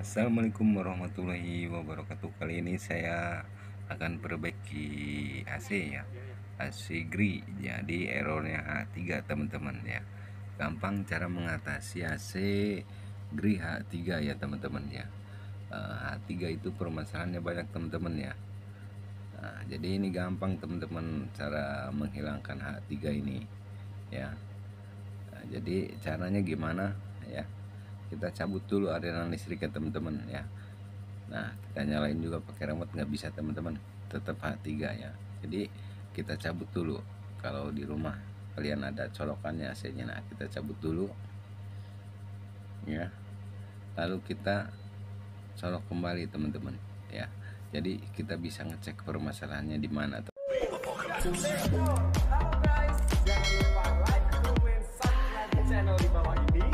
Assalamualaikum warahmatullahi wabarakatuh. Kali ini saya akan perbaiki AC ya, AC GRI. Jadi errornya H3 teman-teman ya. Gampang cara mengatasi AC GRI H3 ya teman-teman ya. H3 itu permasalahannya banyak teman-teman ya. Nah, jadi ini gampang teman-teman cara menghilangkan H3 ini ya. Nah, jadi caranya gimana ya? Kita cabut dulu aliran listrik ya teman-teman ya. Nah, kita nyalain juga pakai remote nggak bisa teman-teman, tetap H3 ya. Jadi kita cabut dulu. Kalau di rumah kalian ada colokannya AC-nya, nah kita cabut dulu ya. Lalu kita colok kembali teman-teman ya. Jadi kita bisa ngecek permasalahannya di mana. Halo guys, jangan lupa like, comment, subscribe channel di bawah ini.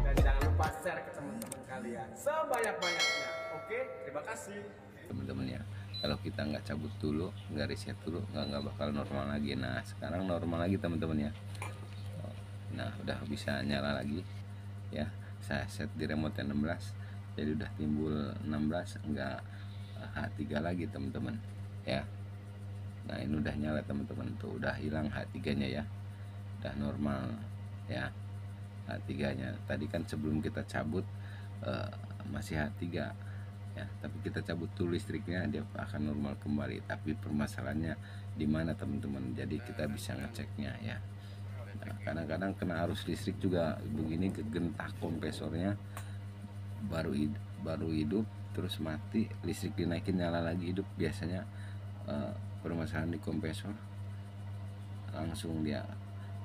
Dan jangan lupa share ke teman-teman kalian sebanyak-banyaknya. Oke, terima kasih Teman-teman ya, kalau kita nggak cabut dulu, nggak reset dulu, nggak bakal normal lagi. Nah sekarang normal lagi teman-teman ya. Nah udah bisa nyala lagi ya. Saya set di remote 16, jadi udah timbul 16, enggak H3 lagi teman-teman ya. Nah ini udah nyala teman-teman, tuh udah hilang H3 nya ya, udah normal ya. H3 nya tadi kan sebelum kita cabut masih H3 ya, tapi kita cabut dulu listriknya, dia akan normal kembali. Tapi permasalahannya di mana teman-teman, jadi kita bisa ngeceknya ya. Nah, kadang-kadang kena arus listrik juga begini, kegentak kompresornya, baru hidup terus mati, listrik dinaikin nyala lagi hidup. Biasanya permasalahan di kompresor, langsung dia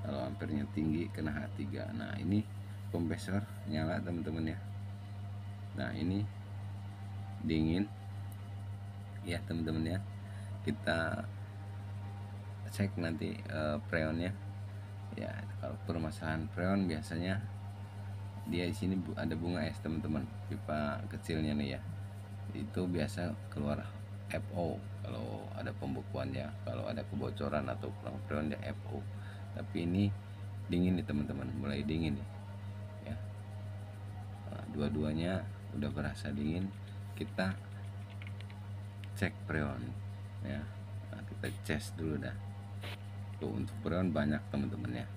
kalau ampernya tinggi kena H3. Nah ini kompresor nyala teman-teman ya. Nah ini dingin ya teman-teman ya. Kita cek nanti freonnya ya. Kalau permasalahan freon biasanya dia di sini ada bunga es teman-teman, pipa kecilnya nih ya, itu biasa keluar FO kalau ada pembekuan ya, kalau ada kebocoran atau kurang freon ya FO. Tapi ini dingin nih teman-teman, mulai dingin nih ya. Nah, dua-duanya udah berasa dingin. Kita cek freon ya. Nah, kita cas dulu dah. Tuh untuk freon banyak teman-teman ya,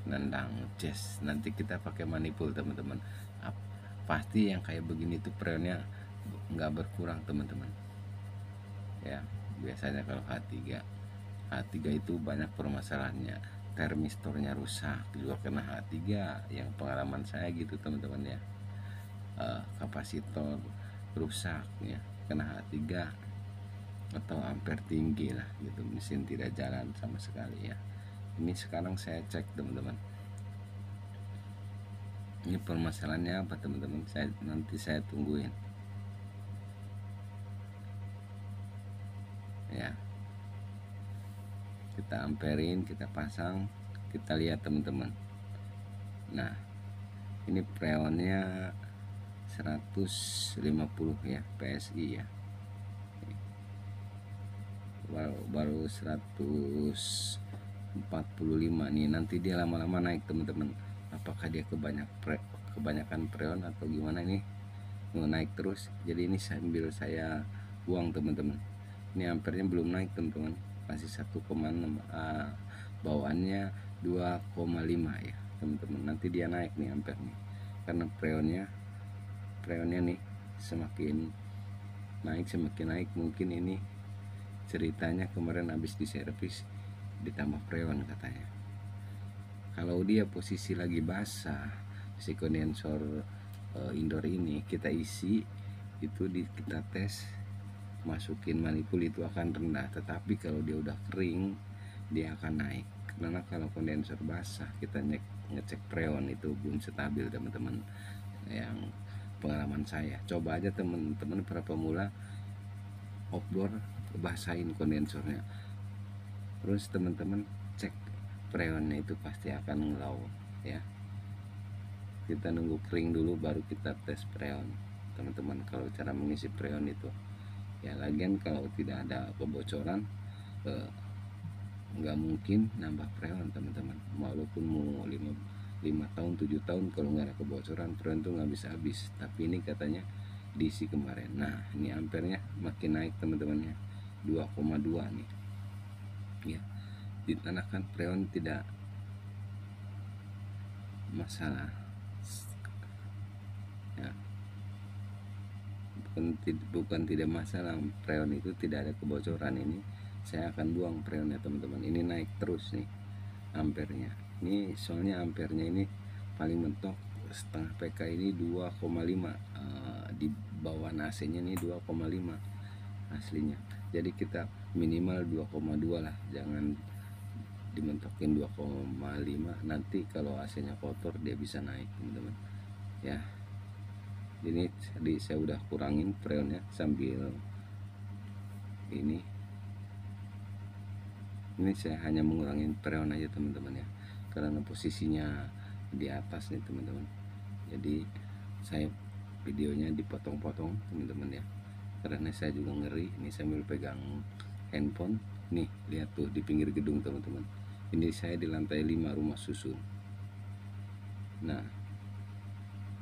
nendang cas. Nanti kita pakai manipul teman-teman. Pasti yang kayak begini tuh freonnya nggak berkurang teman-teman ya. Biasanya kalau H3 itu banyak permasalahannya, termistornya rusak juga kena H3 yang pengalaman saya gitu teman-teman ya. Kapasitor rusak ya kena H3, atau ampere tinggi lah gitu, mesin tidak jalan sama sekali ya. Ini sekarang saya cek teman-teman, ini permasalahannya apa teman-teman, nanti saya tungguin ya. Kita amperin, kita pasang, kita lihat teman-teman. Nah ini freonnya 150 ya PSI ya, baru 145 nih. Nanti dia lama-lama naik teman-teman. Apakah dia kebanyakan freon atau gimana, ini mau naik terus. Jadi ini sambil saya buang teman-teman. Ini ampernya belum naik teman-teman, masih 1,6, bawaannya 2,5 ya teman-teman. Nanti dia naik nih ampernya, karena freonnya nih semakin naik mungkin ini ceritanya kemarin habis diservis ditambah freon katanya. Kalau dia posisi lagi basah, si kondensor indoor ini kita isi itu, kita tes masukin manipul itu akan rendah. Tetapi kalau dia udah kering dia akan naik, karena kalau kondensor basah kita ngecek freon itu belum stabil teman-teman. Yang pengalaman saya, coba aja teman-teman para pemula outdoor, basahin kondensornya, terus teman-teman cek freonnya, itu pasti akan ngelau ya. Kita nunggu kering dulu baru kita tes freon teman-teman, kalau cara mengisi freon itu ya. Lagian kalau tidak ada kebocoran nggak mungkin nambah freon teman-teman, walaupun mau 5 tahun 7 tahun, kalau nggak ada kebocoran freon tuh nggak bisa habis. Tapi ini katanya diisi kemarin. Nah ini ampernya makin naik teman-teman ya, 2,2 nih ya. Ditanakan freon tidak masalah ya, bukan tidak masalah, freon itu tidak ada kebocoran. Ini saya akan buang freonnya teman-teman. Ini naik terus nih ampernya. Ini soalnya ampernya ini paling mentok setengah PK ini 2,5, di bawah AC nya ini 2,5 aslinya. Jadi kita minimal 2,2 lah, jangan dimentokin 2,5, nanti kalau AC nya kotor dia bisa naik teman-teman ya. Ini tadi saya udah kurangin freonnya sambil ini saya hanya mengurangi freon aja teman-teman ya, karena posisinya di atas nih teman-teman. Jadi saya videonya dipotong-potong teman-teman ya, karena saya juga ngeri. Ini sambil pegang handphone nih, lihat tuh di pinggir gedung teman-teman. Ini saya di lantai 5 rumah susun. Nah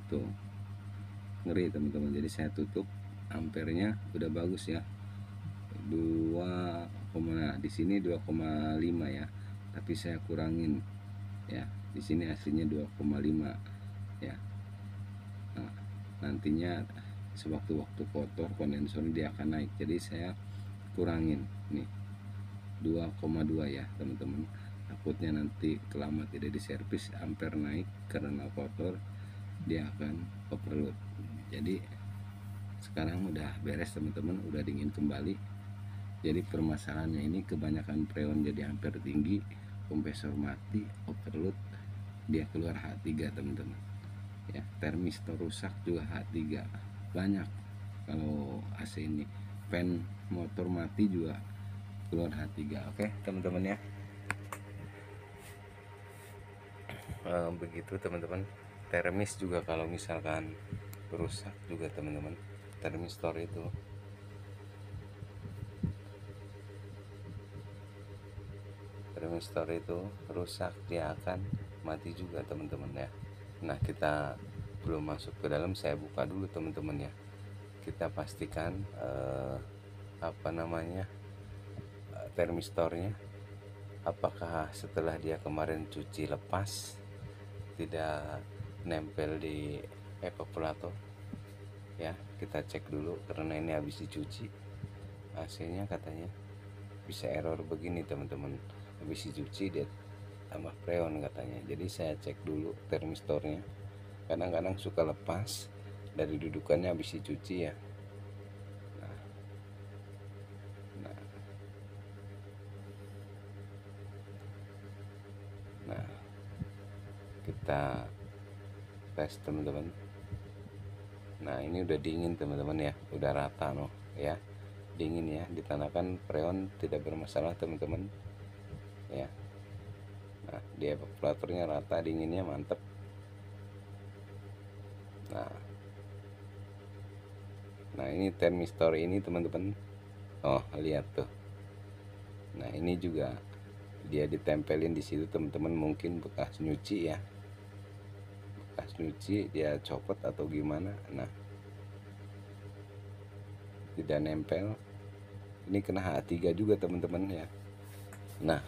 tuh ngeri teman-teman. Jadi saya tutup, ampernya udah bagus ya, 2, di sini 2,5 ya, tapi saya kurangin ya. Di sini aslinya 2,5 ya. Nah, nantinya sewaktu-waktu kotor kondensor dia akan naik, jadi saya kurangin nih 2,2 ya teman-teman. Takutnya nanti kelama tidak diservis, ampere naik karena kotor, dia akan overload. Jadi sekarang udah beres teman-teman, udah dingin kembali. Jadi permasalahannya ini kebanyakan freon jadi ampere tinggi, kompresor mati, overload, dia keluar H3 teman-teman ya. Termistor rusak juga H3 banyak. Kalau AC ini fan motor mati juga keluar H3. Oke teman-teman ya, begitu teman-teman. Termis juga kalau misalkan rusak juga teman-teman, termistor itu rusak, dia akan mati juga teman-teman ya. Nah kita belum masuk ke dalam, saya buka dulu teman-teman ya. Kita pastikan termistornya apakah setelah dia kemarin cuci lepas, tidak nempel di evaporator ya. Kita cek dulu, karena ini habis dicuci AC nya katanya bisa error begini teman-teman. Habis dicuci dia tambah freon katanya. Jadi saya cek dulu termistornya, kadang-kadang suka lepas dari dudukannya habis dicuci ya. Nah kita tes teman-teman. Nah ini udah dingin teman-teman ya, udah rata no ya, dingin ya. Ditanakan freon tidak bermasalah teman-teman ya. Nah di evaporatornya rata, dinginnya mantep. Nah ini termistor ini teman-teman, oh lihat tuh. Nah ini juga dia ditempelin di situ teman-teman, mungkin bekas nyuci ya, bekas nyuci dia copot atau gimana. Nah tidak nempel, ini kena H3 juga teman-teman ya. Nah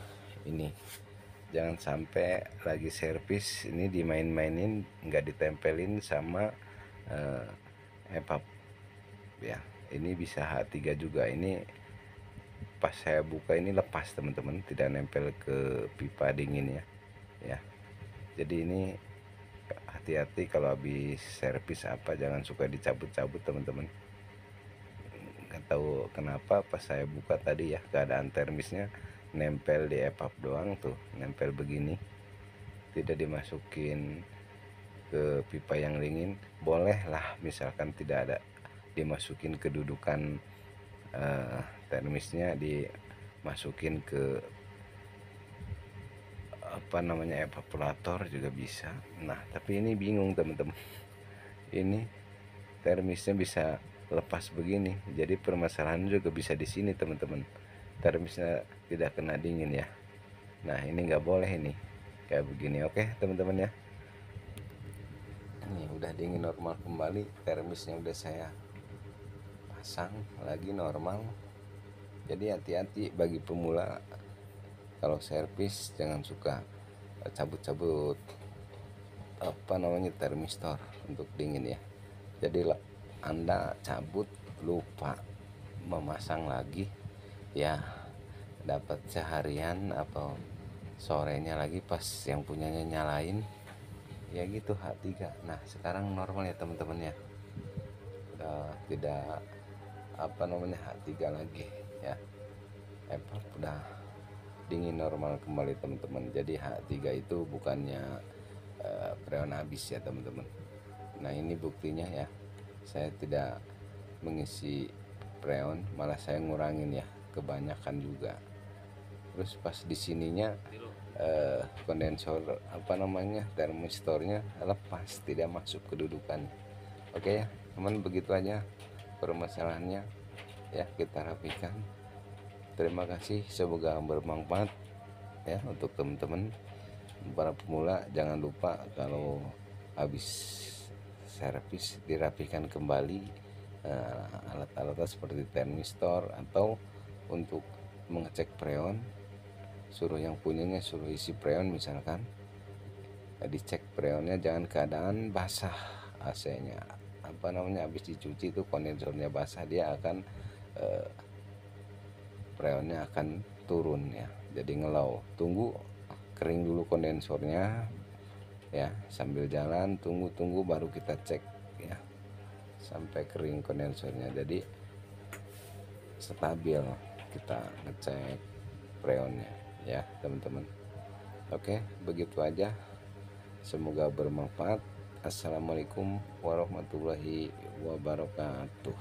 ini jangan sampai lagi servis ini dimain-mainin, nggak ditempelin sama evap ya. Ini bisa H3 juga. Ini pas saya buka ini lepas teman-teman, tidak nempel ke pipa dingin ya. Jadi ini hati-hati kalau habis servis apa, jangan suka dicabut-cabut teman-teman. Nggak tahu kenapa pas saya buka tadi ya, keadaan termisnya nempel di evap doang tuh, nempel begini, tidak dimasukin ke pipa yang dingin. Boleh lah misalkan tidak ada, dimasukin ke dudukan termisnya, dimasukin ke evaporator juga bisa. Nah tapi ini bingung teman-teman, ini termisnya bisa lepas begini. Jadi permasalahan juga bisa di sini teman-teman, termisnya tidak kena dingin ya. Nah ini nggak boleh ini kayak begini. Oke teman-teman ya, ini udah dingin normal kembali, termisnya udah saya pasang lagi normal. Jadi hati-hati bagi pemula, kalau servis jangan suka cabut-cabut termistor untuk dingin ya. Jadi Anda cabut lupa memasang lagi ya, dapat seharian atau sorenya lagi pas yang punyanya nyalain ya gitu H3. Nah sekarang normal ya teman-teman ya, udah tidak H3 lagi ya, Apple udah dingin normal kembali teman-teman. Jadi H3 itu bukannya freon habis ya teman-teman. Nah ini buktinya ya, saya tidak mengisi freon, malah saya ngurangin ya, kebanyakan juga. Terus pas di sininya kondensor termistornya lepas, tidak masuk kedudukan. Oke ya teman, begitu aja permasalahannya ya, kita rapikan. Terima kasih, semoga bermanfaat ya untuk teman-teman para pemula. Jangan lupa kalau habis servis dirapikan kembali alat-alatnya seperti termistor, atau untuk mengecek freon suruh yang punyanya suruh isi freon misalkan, dicek freonnya jangan keadaan basah AC-nya habis dicuci itu kondensornya basah, dia akan freonnya akan turun ya, jadi ngelow. Tunggu kering dulu kondensornya ya, sambil jalan tunggu baru kita cek ya, sampai kering kondensornya, jadi stabil kita ngecek freonnya ya teman-teman. Oke, begitu aja, semoga bermanfaat. Assalamualaikum warahmatullahi wabarakatuh.